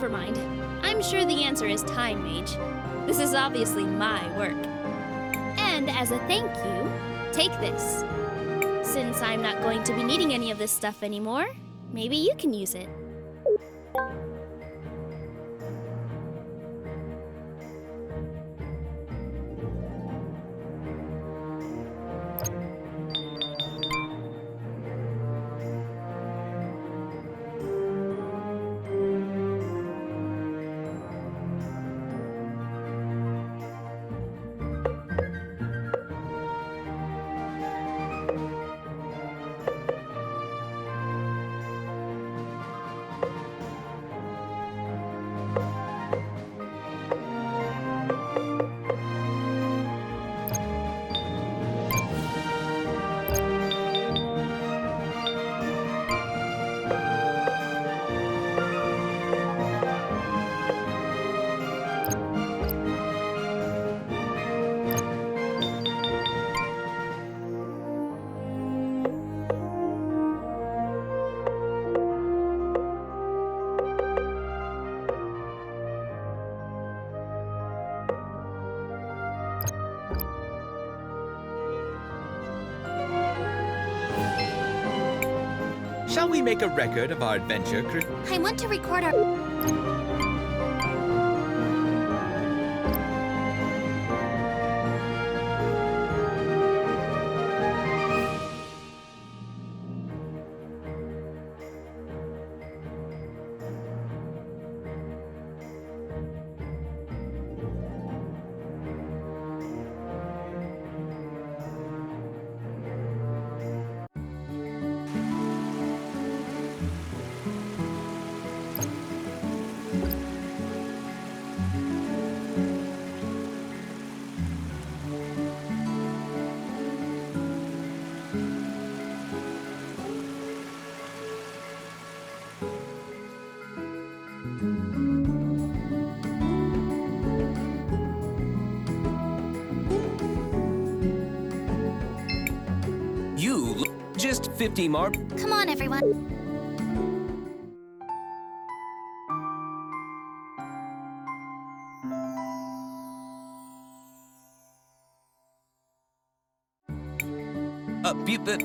never mind. I'm sure the answer is time, Mage. This is obviously my work. And as a thank you, take this. Since I'm not going to be needing any of this stuff anymore, maybe you can use it. Shall we make a record of our adventure, Cris? I want to record our... You just 50 more. Come on, everyone. But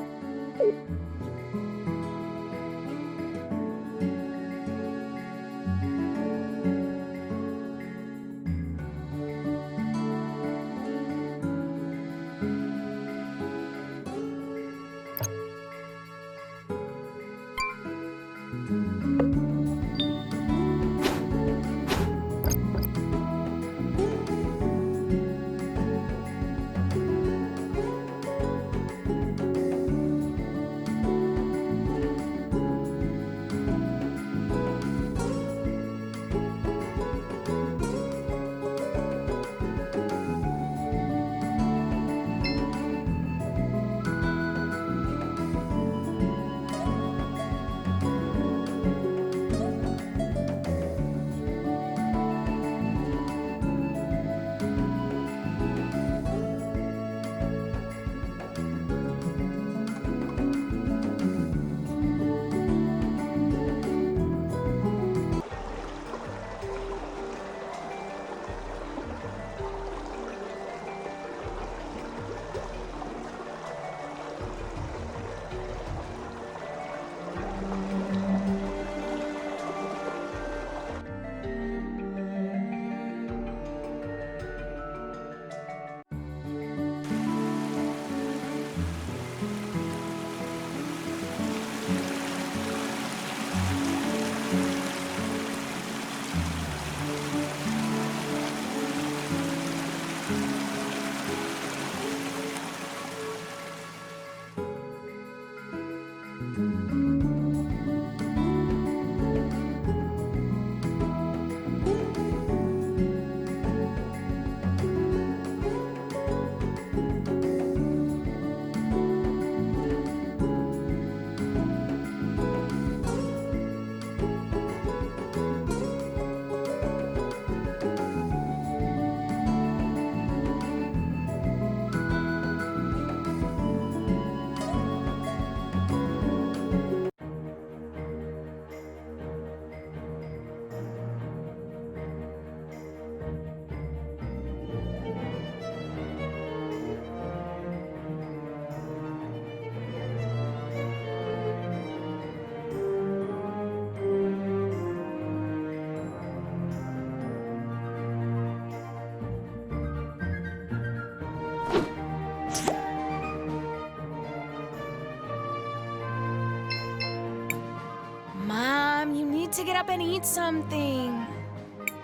and eat something.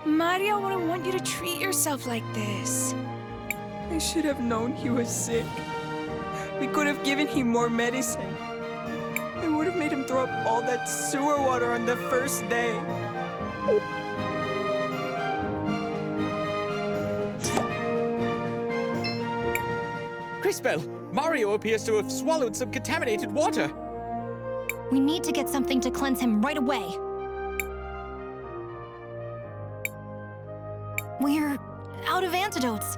Mario wouldn't want you to treat yourself like this. I should have known he was sick. We could have given him more medicine. It would have made him throw up all that sewer water on the first day. Crisbell, Mario appears to have swallowed some contaminated water. We need to get something to cleanse him right away. We're out of antidotes.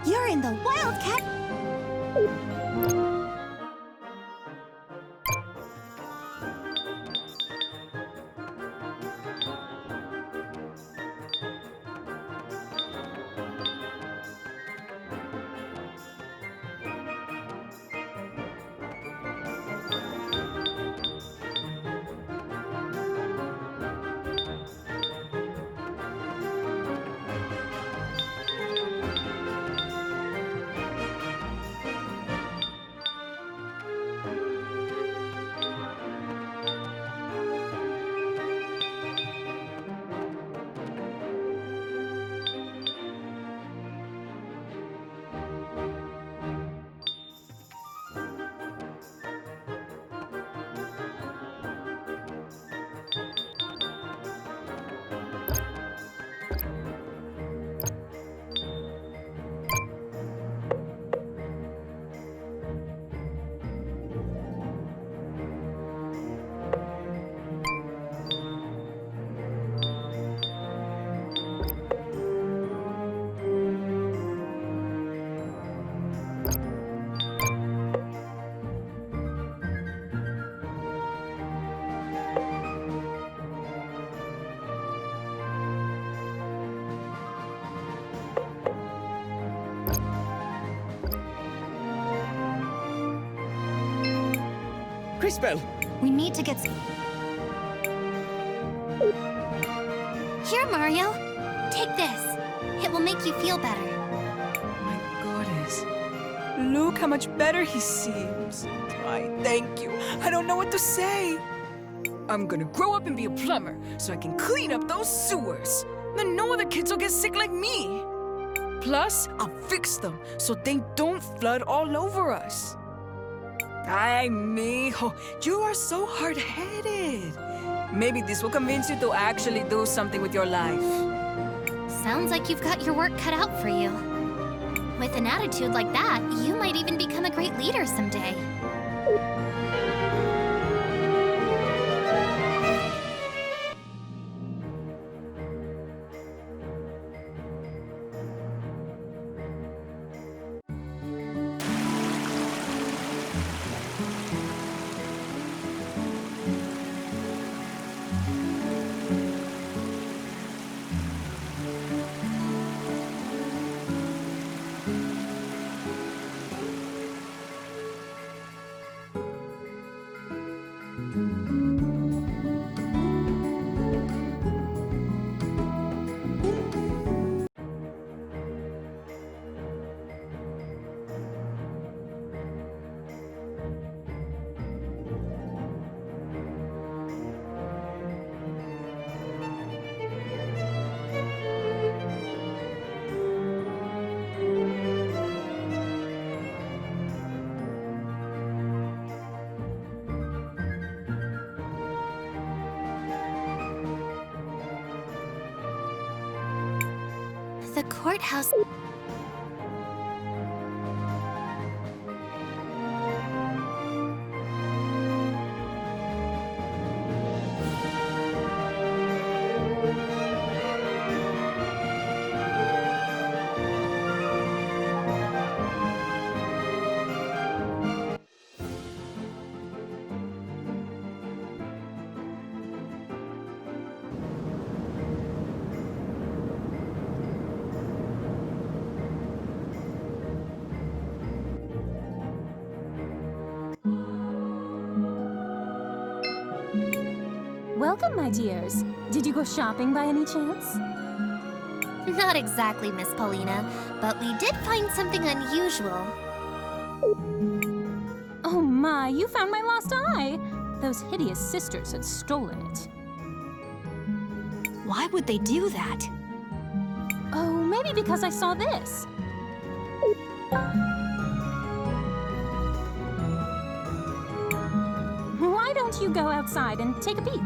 You're in the Wildcat. Crisbell! We need to get Here, Mario. Take this. It will make you feel better. My goddess. Look how much better he seems. I thank you. I don't know what to say. I'm gonna grow up and be a plumber so I can clean up those sewers. Then no other kids will get sick like me. Plus, I'll fix them so they don't flood all over us. Ay, mijo, you are so hard-headed. Maybe this will convince you to actually do something with your life. Sounds like you've got your work cut out for you. With an attitude like that, you might even become a great leader someday. The courthouse... Welcome, my dears. Did you go shopping by any chance? Not exactly, Miss Paulina, but we did find something unusual. Oh my, you found my lost eye! those hideous sisters had stolen it. Why would they do that? Oh, maybe because I saw this. Why don't you go outside and take a peek?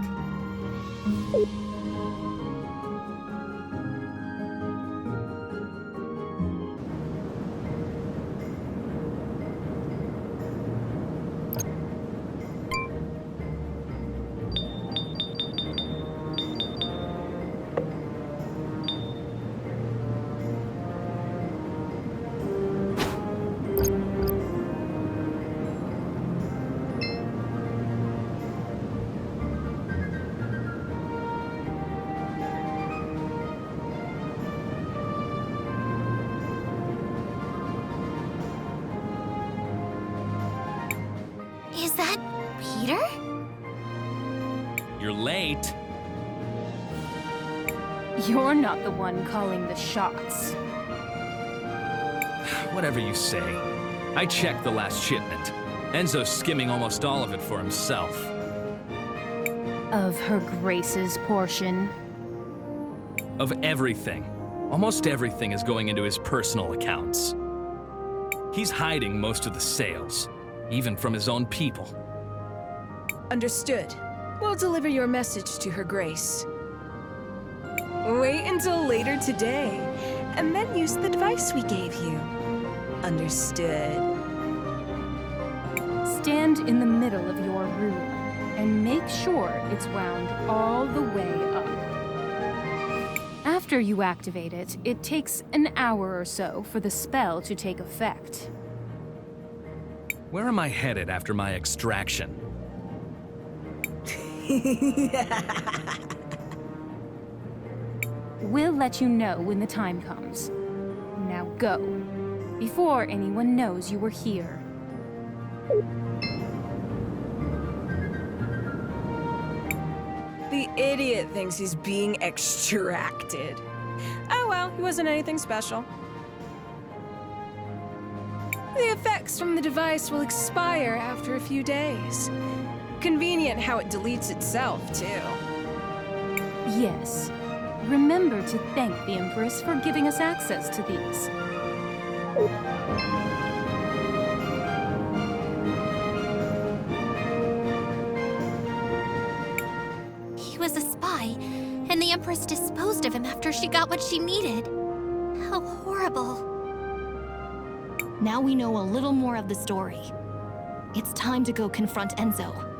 Is that Peter? You're late. You're not the one calling the shots. Whatever you say. I checked the last shipment. Enzo's skimming almost all of it for himself. Of Her Grace's portion. Of everything. Almost everything is going into his personal accounts. He's hiding most of the sales, even from his own people. Understood. We'll deliver your message to Her Grace. Wait until later today, and then use the device we gave you. Understood. Stand in the middle of your room and make sure it's wound all the way up. After you activate it, it takes an hour or so for the spell to take effect. Where am I headed after my extraction? We'll let you know when the time comes. Now go, before anyone knows you were here. The idiot thinks he's being extracted. Oh well, he wasn't anything special. The effects from the device will expire after a few days. Convenient how it deletes itself, too. Yes. Remember to thank the Empress for giving us access to these. He was a spy, and the Empress disposed of him after she got what she needed. How horrible. Now we know a little more of the story. It's time to go confront Enzo.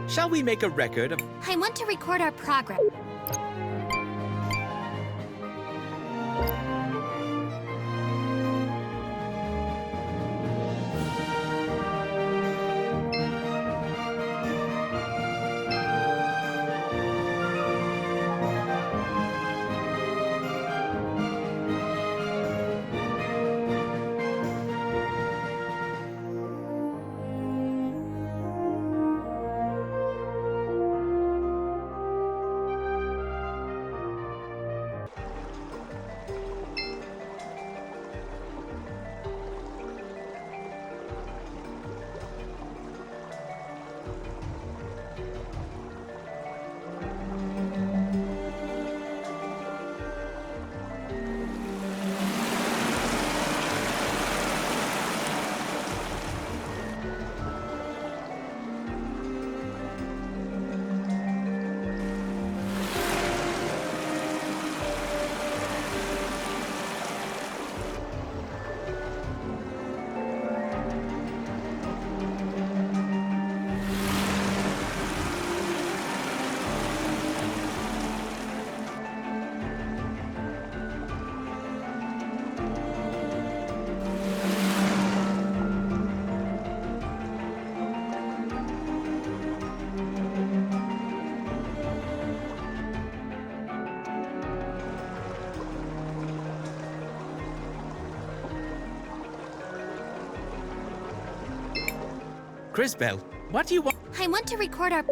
Shall we make a record of... I want to record our progress. Crisbell, what do you want? I want to record our.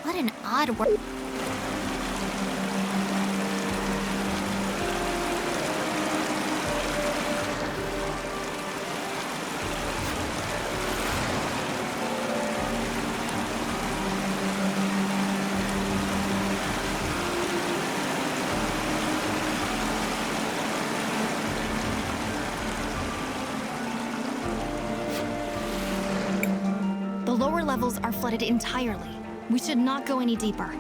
What an odd word. The lower levels are flooded entirely. We should not go any deeper.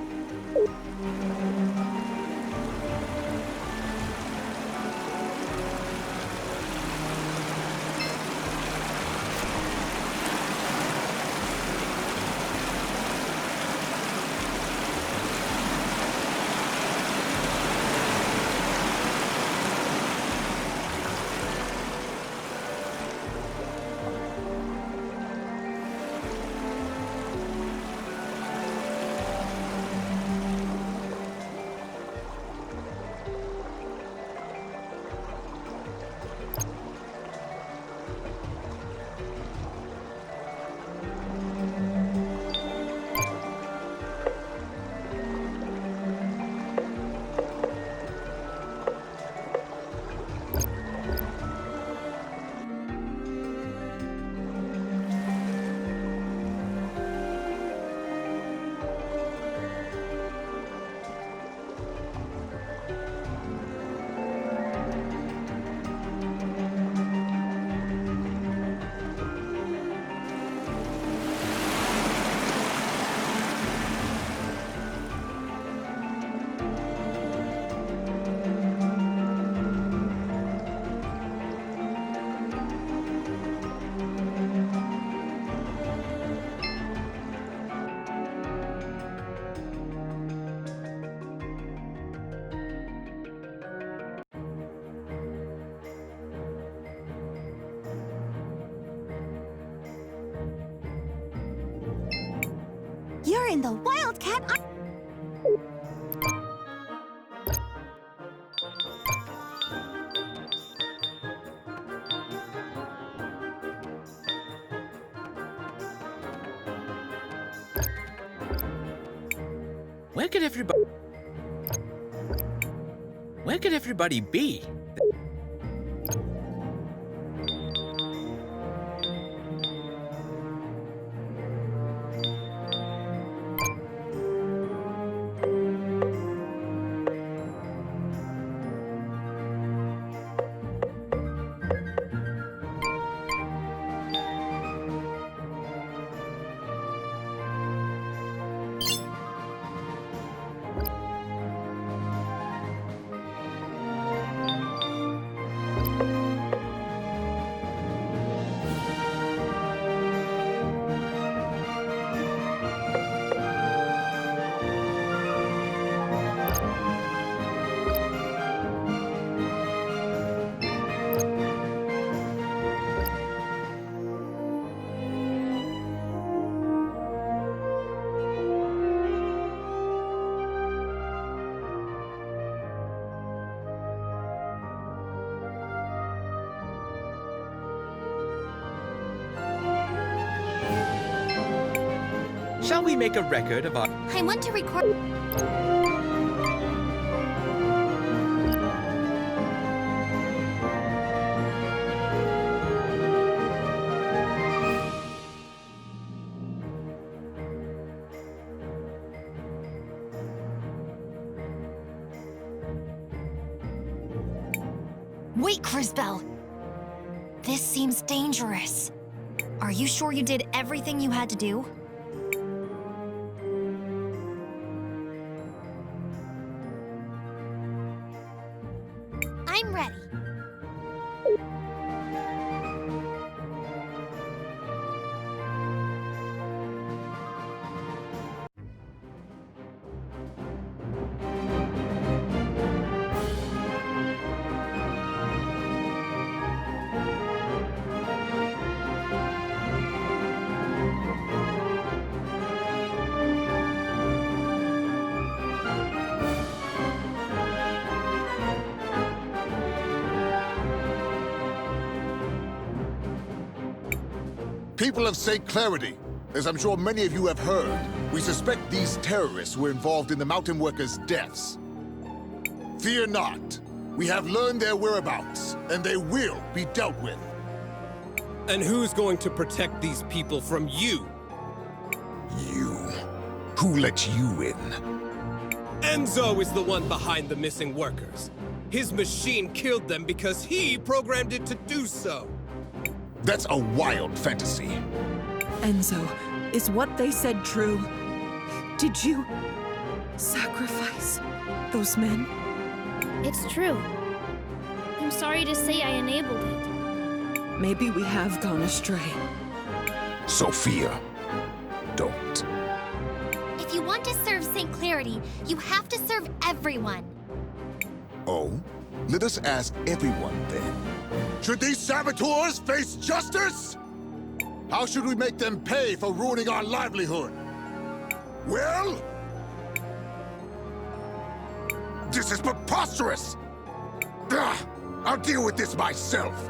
in the Wildcat? Where could everybody be? Shall we make a record of our... I want to record. Wait, Crisbell! This seems dangerous. Are you sure you did everything you had to do? I'm ready. People of St. Clarity, as I'm sure many of you have heard, we suspect these terrorists were involved in the mountain workers' deaths. Fear not. We have learned their whereabouts, and they will be dealt with. And who's going to protect these people from you? You? Who let you in? Enzo is the one behind the missing workers. His machine killed them because he programmed it to do so. That's a wild fantasy. Enzo, is what they said true? Did you sacrifice those men? It's true. I'm sorry to say I enabled it. Maybe we have gone astray. Sophia, don't. If you want to serve St. Clarity, you have to serve everyone. Oh? Let us ask everyone then. Should these saboteurs face justice? How should we make them pay for ruining our livelihood? Well? This is preposterous! Ugh, I'll deal with this myself.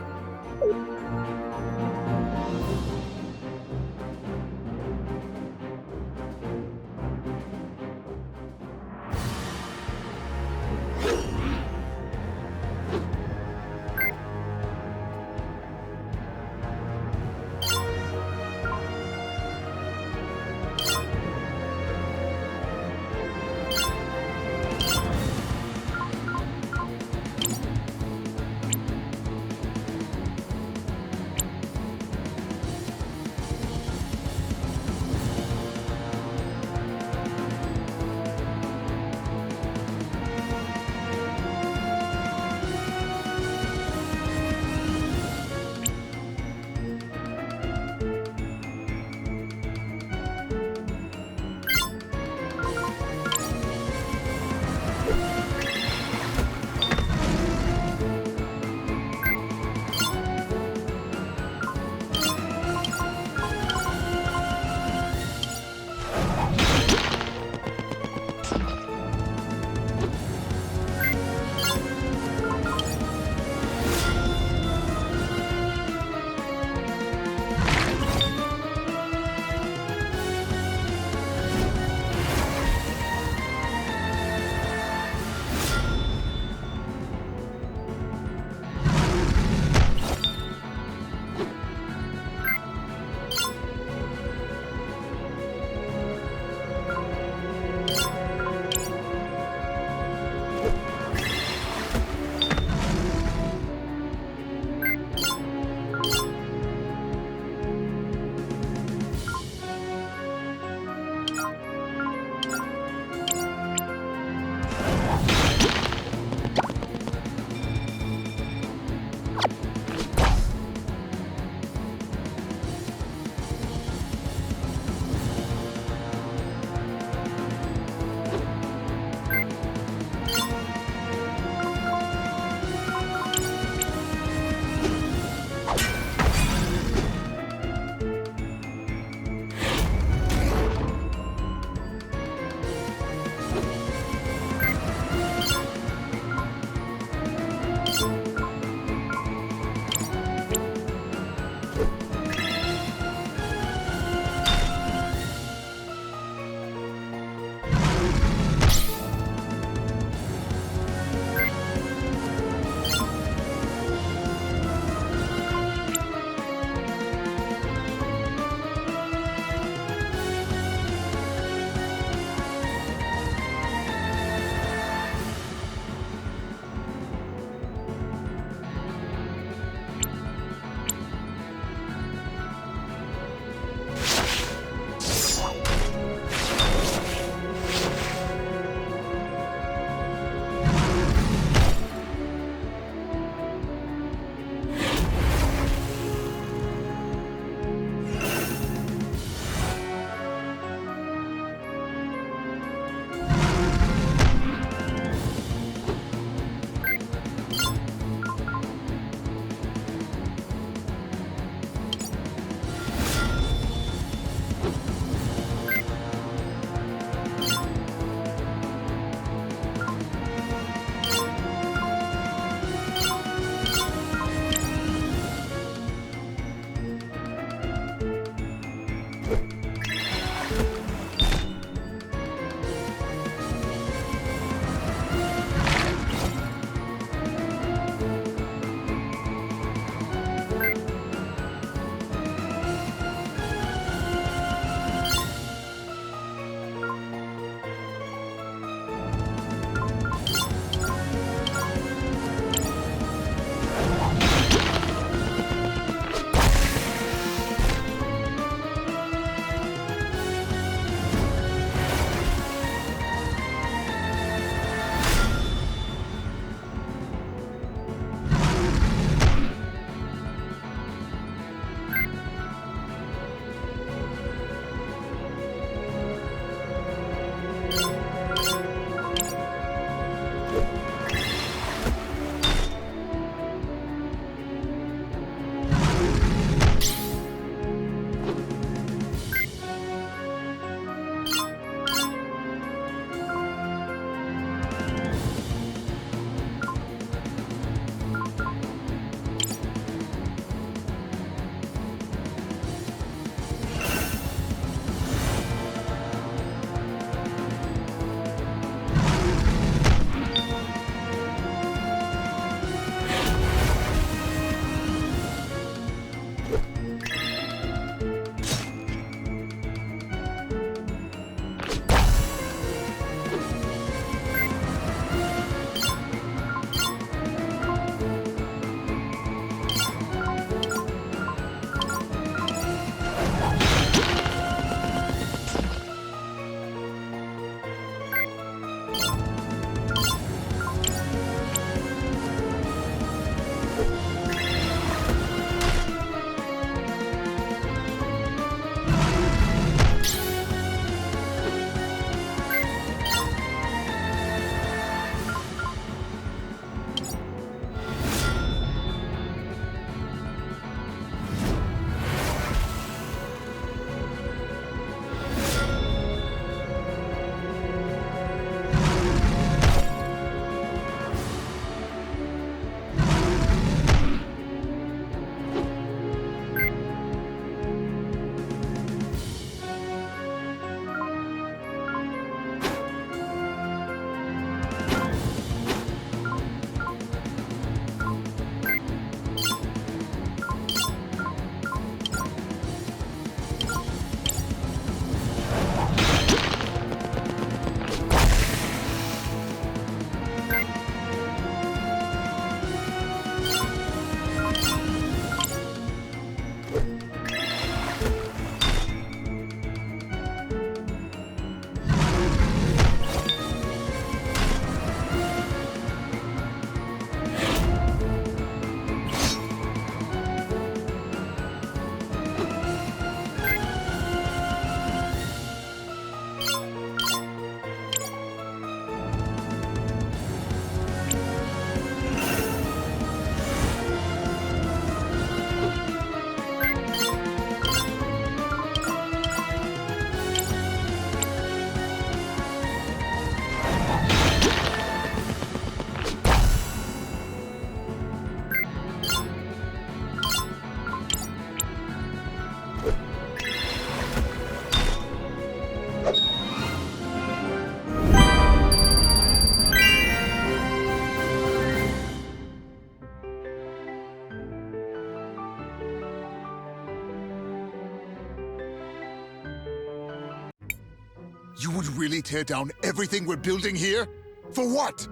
willingly tear down everything we're building here? For what?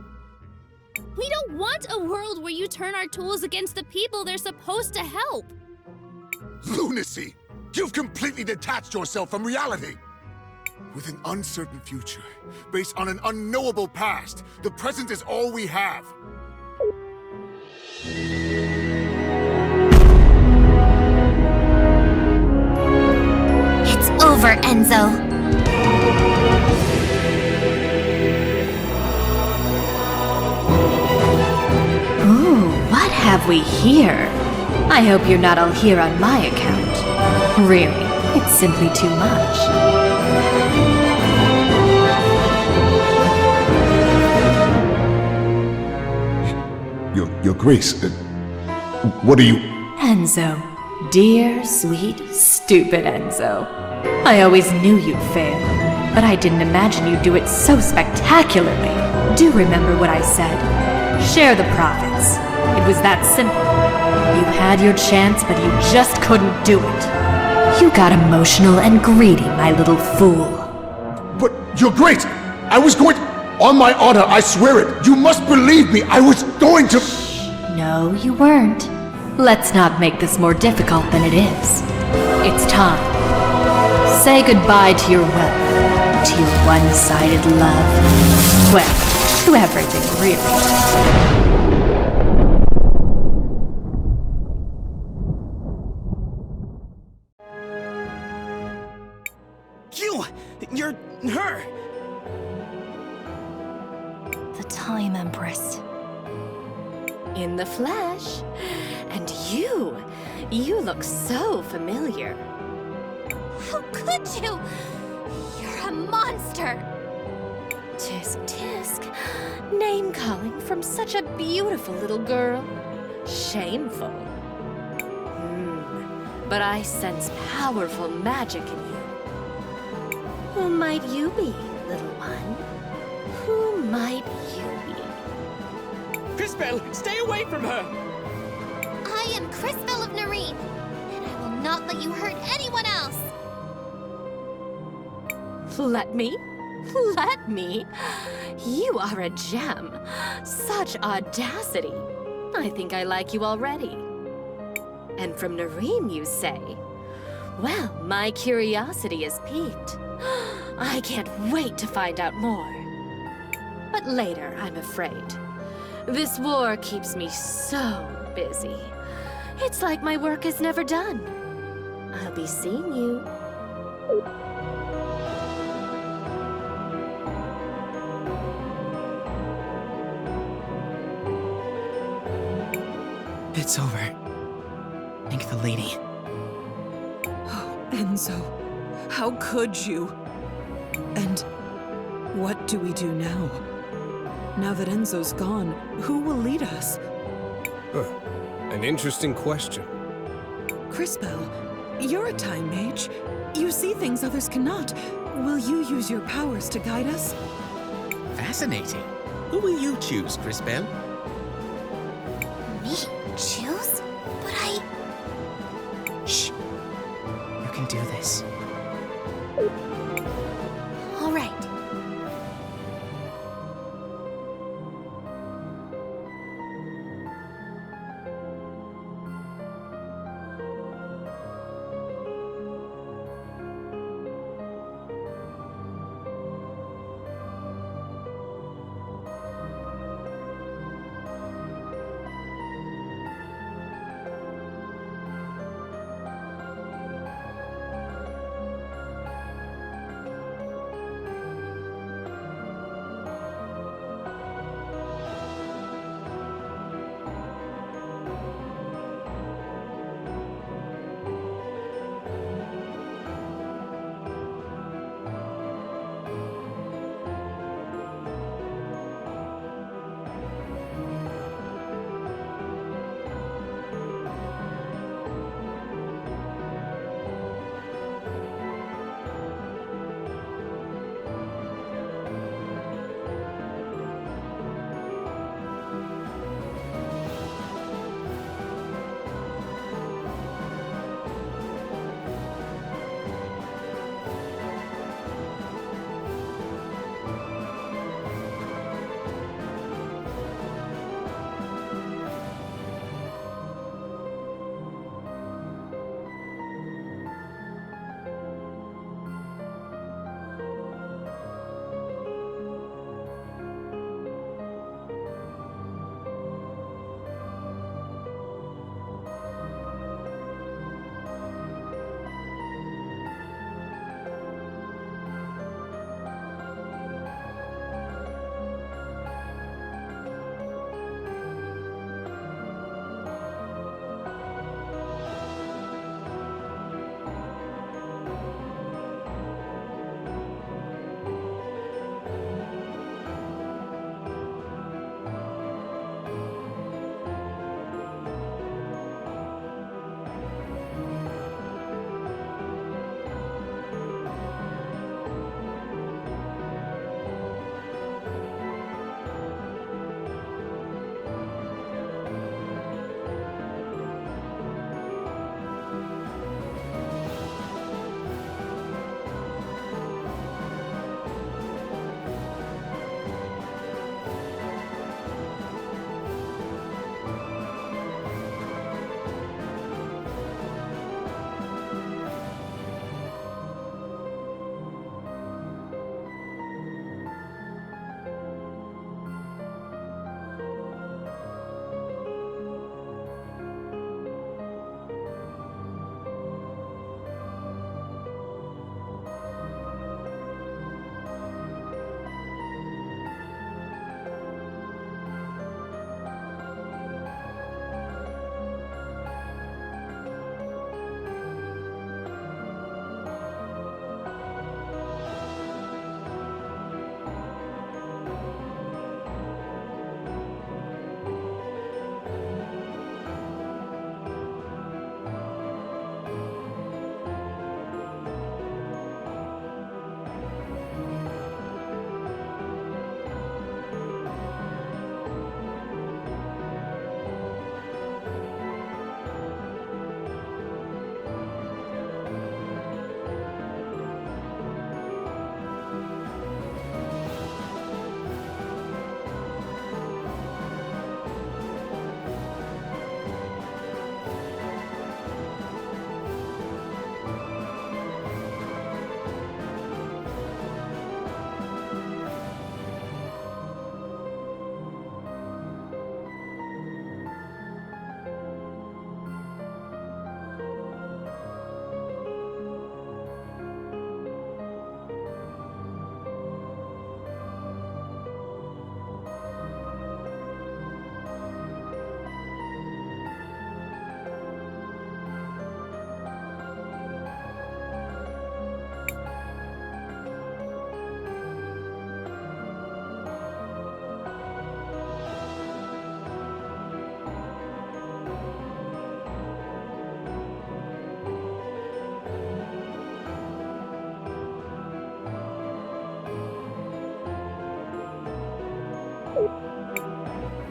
We don't want a world where you turn our tools against the people they're supposed to help. Lunacy! You've completely detached yourself from reality! With an uncertain future, based on an unknowable past, the present is all we have. It's over, Enzo. Ooh, what have we here? I hope you're not all here on my account. Really, it's simply too much. Your Grace, what are you... Enzo. Dear, sweet, stupid Enzo. I always knew you'd fail, but I didn't imagine you'd do it so spectacularly. Do remember what I said. Share the profits. It was that simple. You had your chance, but you just couldn't do it. You got emotional and greedy, my little fool. But, Your Grace, I was going to... On my honor, I swear it! You must believe me! I was going to... No, you weren't. Let's not make this more difficult than it is. It's time. Say goodbye to your wealth, to your one-sided love. Well, to everything, really. You're her! The Time Empress. In the flesh. And you look so familiar. How could you? You're a monster. Tisk tisk. Name-calling from such a beautiful little girl. Shameful. But I sense powerful magic in you. Who might you be, little one? Who might you be? Crisbel, stay away from her! I am Crisbel of Nareen, and I will not let you hurt anyone else. Let me? Let me? You are a gem. Such audacity. I think I like you already. And from Nareen, you say? Well, my curiosity is piqued. I can't wait to find out more. But later, I'm afraid. This war keeps me so busy. It's like my work is never done. I'll be seeing you. It's over. Thank the lady. Oh, Enzo. How could you? And what do we do now? Now that Enzo's gone, who will lead us? An interesting question. Crisbel, you're a time mage. You see things others cannot. Will you use your powers to guide us? Fascinating. Who will you choose, Crisbel? Me? Choose? But I... Shh. You can do this. All right.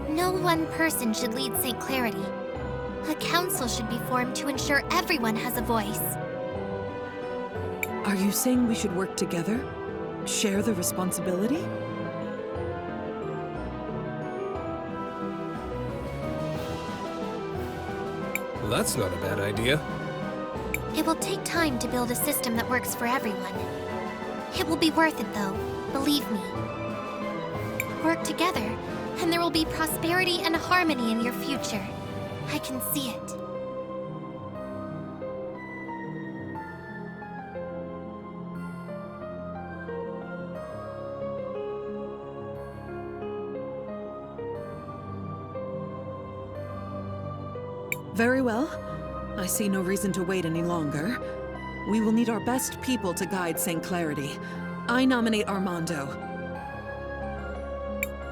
No one person should lead St. Clarity. A council should be formed to ensure everyone has a voice. Are you saying we should work together? Share the responsibility? Well, that's not a bad idea. It will take time to build a system that works for everyone. It will be worth it, though. Believe me. Work together, and there will be prosperity and harmony in your future. I can see it. Very well. I see no reason to wait any longer. We will need our best people to guide St. Clarity. I nominate Armando.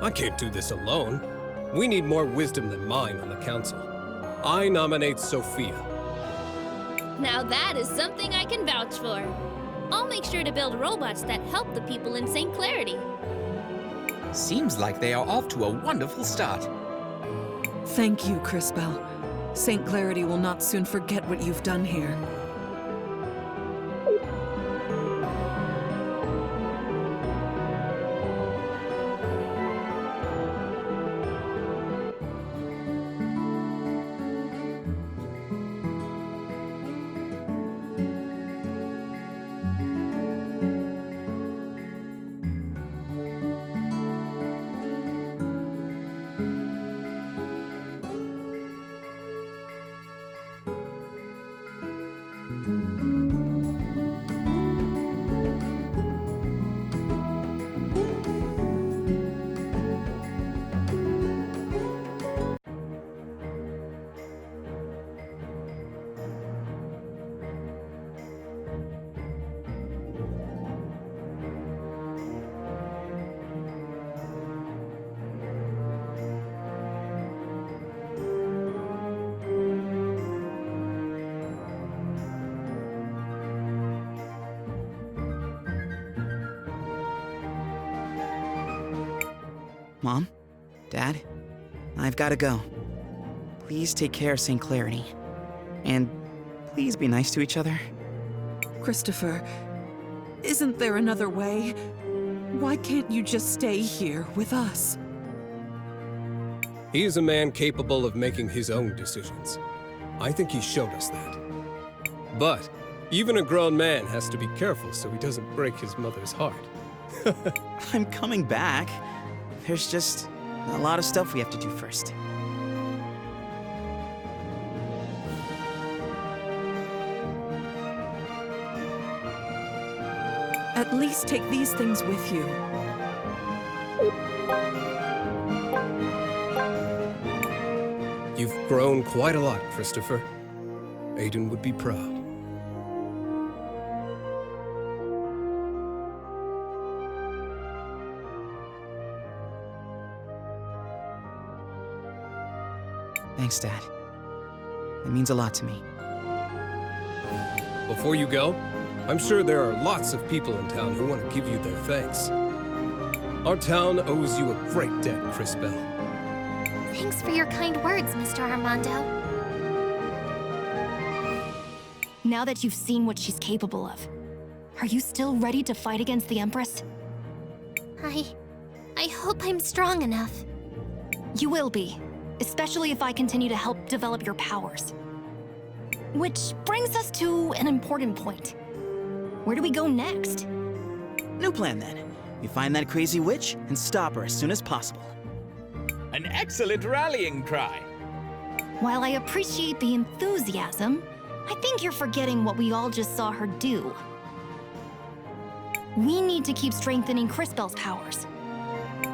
I can't do this alone. We need more wisdom than mine on the council. I nominate Sophia. Now that is something I can vouch for. I'll make sure to build robots that help the people in St. Clarity. Seems like they are off to a wonderful start. Thank you, Crispell. St. Clarity will not soon forget what you've done here. Mom? Dad? I've got to go. Please take care of St. Clarity. And please be nice to each other. Christopher, isn't there another way? Why can't you just stay here with us? He is a man capable of making his own decisions. I think he showed us that. But even a grown man has to be careful so he doesn't break his mother's heart. I'm coming back. There's just a lot of stuff we have to do first. At least take these things with you. You've grown quite a lot, Christopher. Aiden would be proud. Thanks, Dad. It means a lot to me. Before you go, I'm sure there are lots of people in town who want to give you their thanks. Our town owes you a great debt, Crispell. Thanks for your kind words, Mr. Armando. Now that you've seen what she's capable of, are you still ready to fight against the Empress? I hope I'm strong enough. You will be, especially if I continue to help develop your powers. Which brings us to an important point. Where do we go next? New plan, then. We find that crazy witch and stop her as soon as possible. An excellent rallying cry. While I appreciate the enthusiasm, I think you're forgetting what we all just saw her do. We need to keep strengthening Crispell's powers.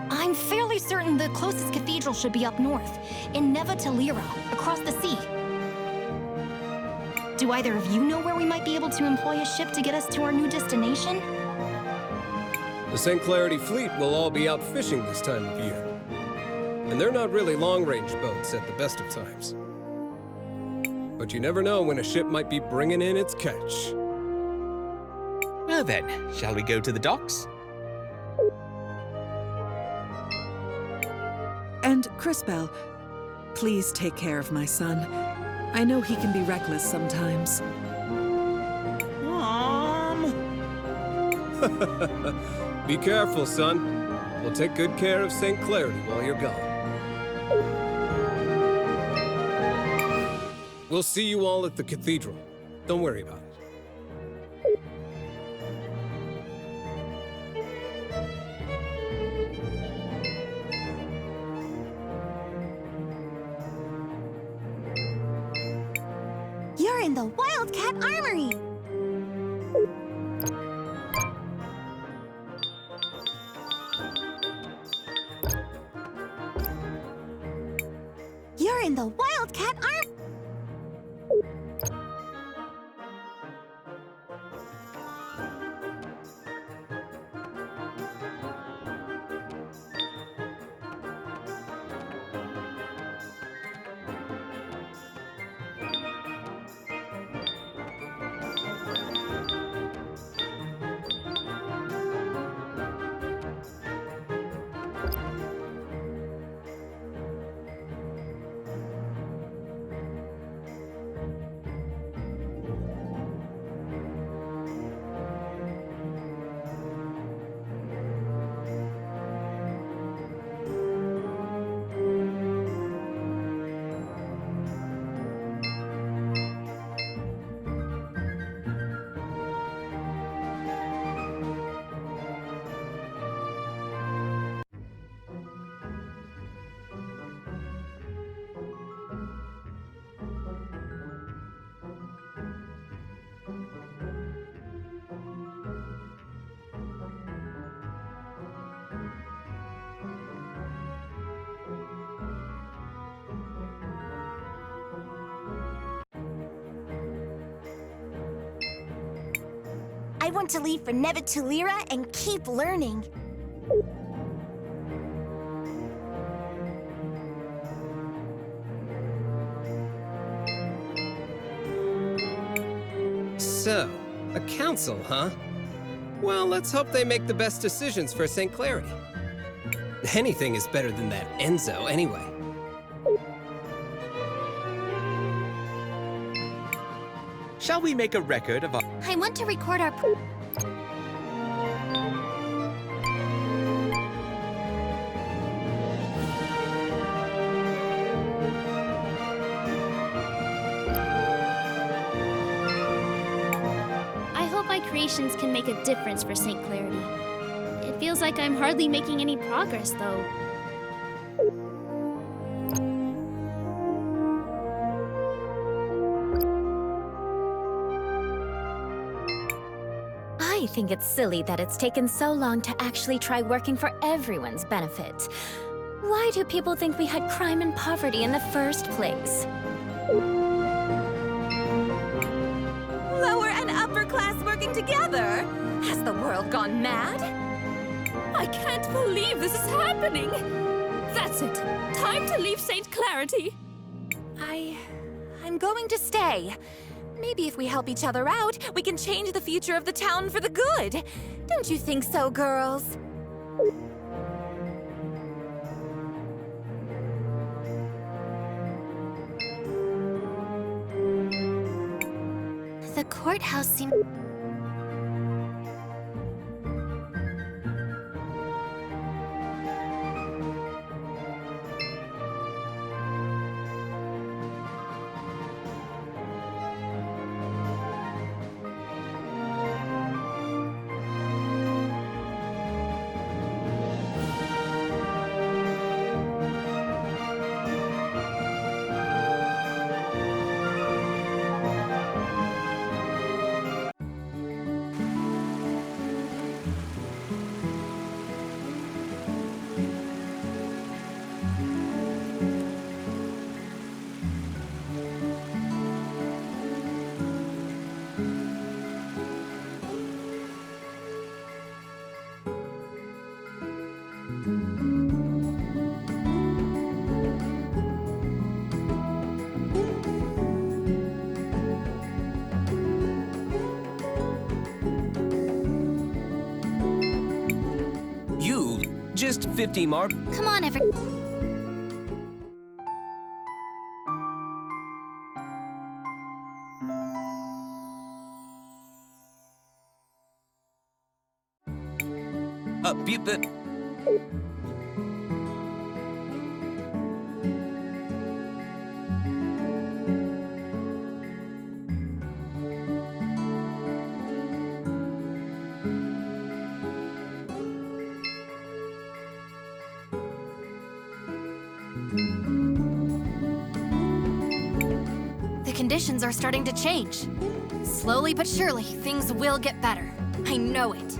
I'm fairly certain the closest cathedral should be up north, in Neva Talira, across the sea. Do either of you know where we might be able to employ a ship to get us to our new destination? The St. Clarity fleet will all be out fishing this time of year. And they're not really long-range boats at the best of times. But you never know when a ship might be bringing in its catch. Well then, shall we go to the docks? And Crispell, please take care of my son. I know he can be reckless sometimes. Mom! Be careful, son. We'll take good care of St. Clarity while you're gone. We'll see you all at the cathedral. Don't worry about it. You're in the Wildcat Armory! You're in the Wildcat Armory! I want to leave for Nevatulira and keep learning. So, a council, huh? Well, let's hope they make the best decisions for St. Clarity. Anything is better than that Enzo, anyway. Shall we make a record of our... I want to record our... I hope my creations can make a difference for St. Clarity. It feels like I'm hardly making any progress, though. I think it's silly that it's taken so long to actually try working for everyone's benefit. Why do people think we had crime and poverty in the first place? Lower and upper class working together? Has the world gone mad? I can't believe this is happening! That's it. Time to leave St. Clarity. I'm going to stay. Maybe if we help each other out, we can change the future of the town for the good. Don't you think so, girls? The courthouse seems... Just 50 mark. Come on, the... The conditions are starting to change. Slowly but surely, things will get better. I know it.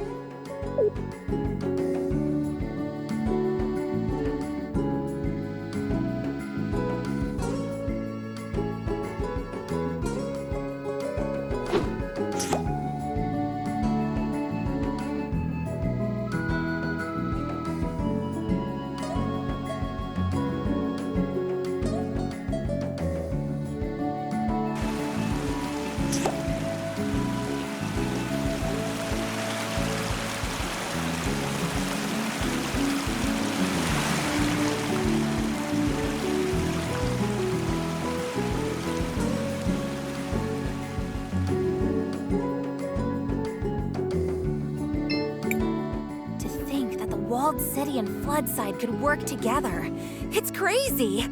Walled City and Floodside could work together. It's crazy!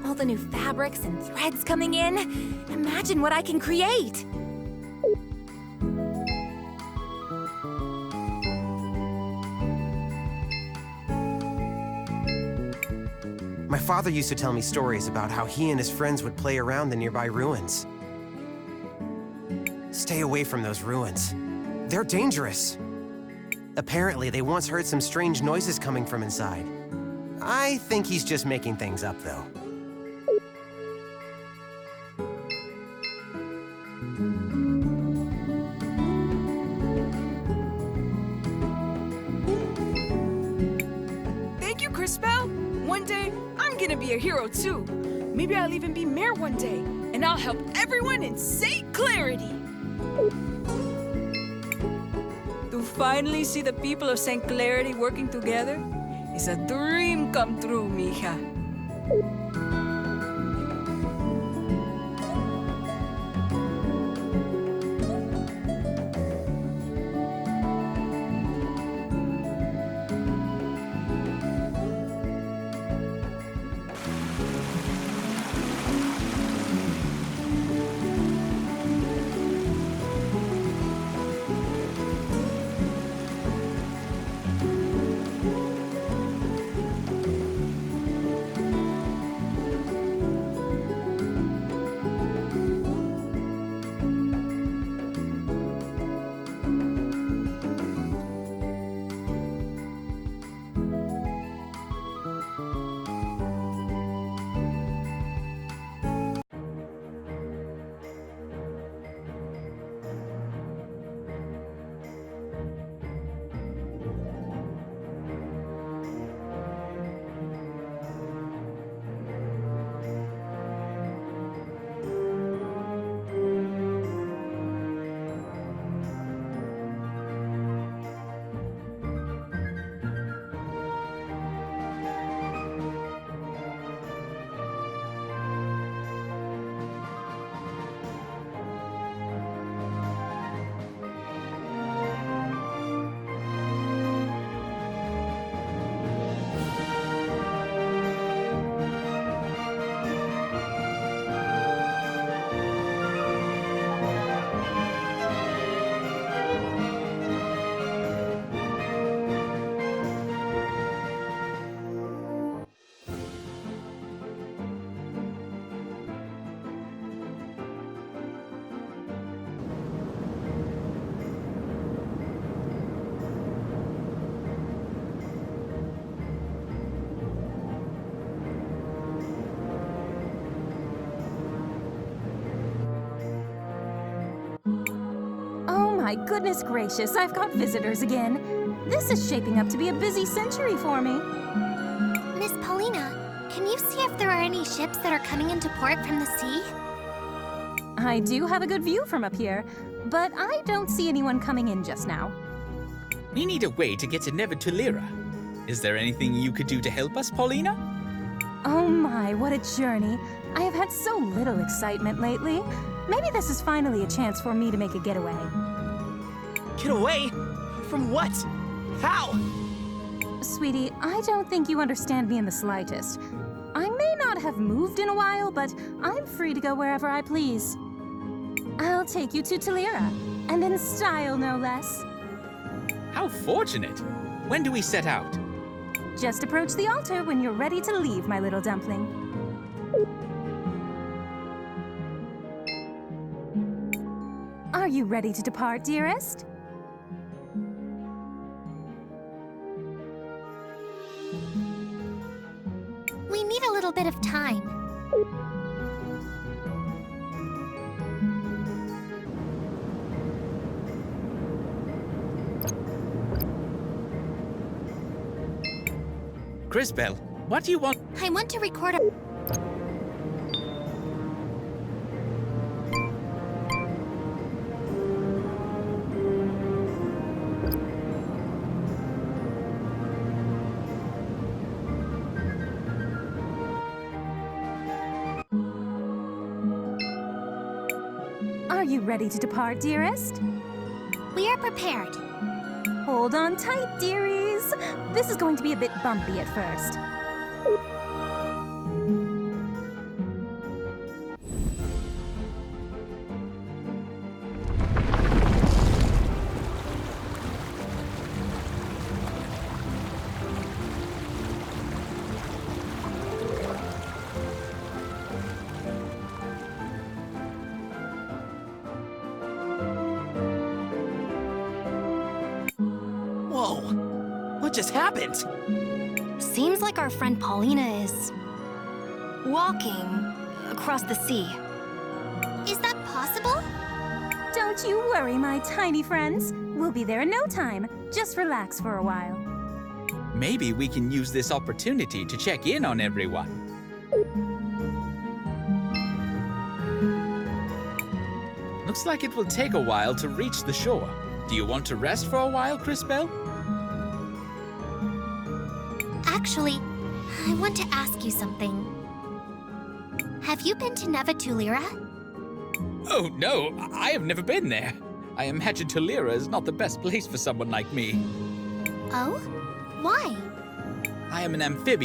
All the new fabrics and threads coming in. Imagine what I can create! My father used to tell me stories about how he and his friends would play around the nearby ruins. Stay away from those ruins. They're dangerous. Apparently, they once heard some strange noises coming from inside. I think he's just making things up, though. Thank you, Crispell. One day, I'm gonna be a hero, too. Maybe I'll even be mayor one day, and I'll help everyone in St. Clarity. To finally see the people of St. Clarity working together is a dream come true, mija. My goodness gracious, I've got visitors again. This is shaping up to be a busy century for me. Miss Paulina, can you see if there are any ships that are coming into port from the sea? I do have a good view from up here, but I don't see anyone coming in just now. We need a way to get to Nevertulira. Is there anything you could do to help us, Paulina? Oh my, what a journey. I have had so little excitement lately. Maybe this is finally a chance for me to make a getaway. Get away? From what? How? Sweetie, I don't think you understand me in the slightest. I may not have moved in a while, but I'm free to go wherever I please. I'll take you to Talira, and in style, no less. How fortunate! When do we set out? Just approach the altar when you're ready to leave, my little dumpling. Are you ready to depart, dearest? We need a little bit of time. Cris, what do you want? I want to record a... Are you ready to depart, dearest? We are prepared. Hold on tight, dearies. This is going to be a bit bumpy at first. Whoa! What just happened? Seems like our friend Paulina is walking across the sea. Is that possible? Don't you worry, my tiny friends. We'll be there in no time. Just relax for a while. Maybe we can use this opportunity to check in on everyone. Looks like it will take a while to reach the shore. Do you want to rest for a while, Cris? Actually, I want to ask you something. Have you been to Nevatulira? Oh, no, I have never been there. I imagine Talira is not the best place for someone like me. Oh? Why? I am an amphibian.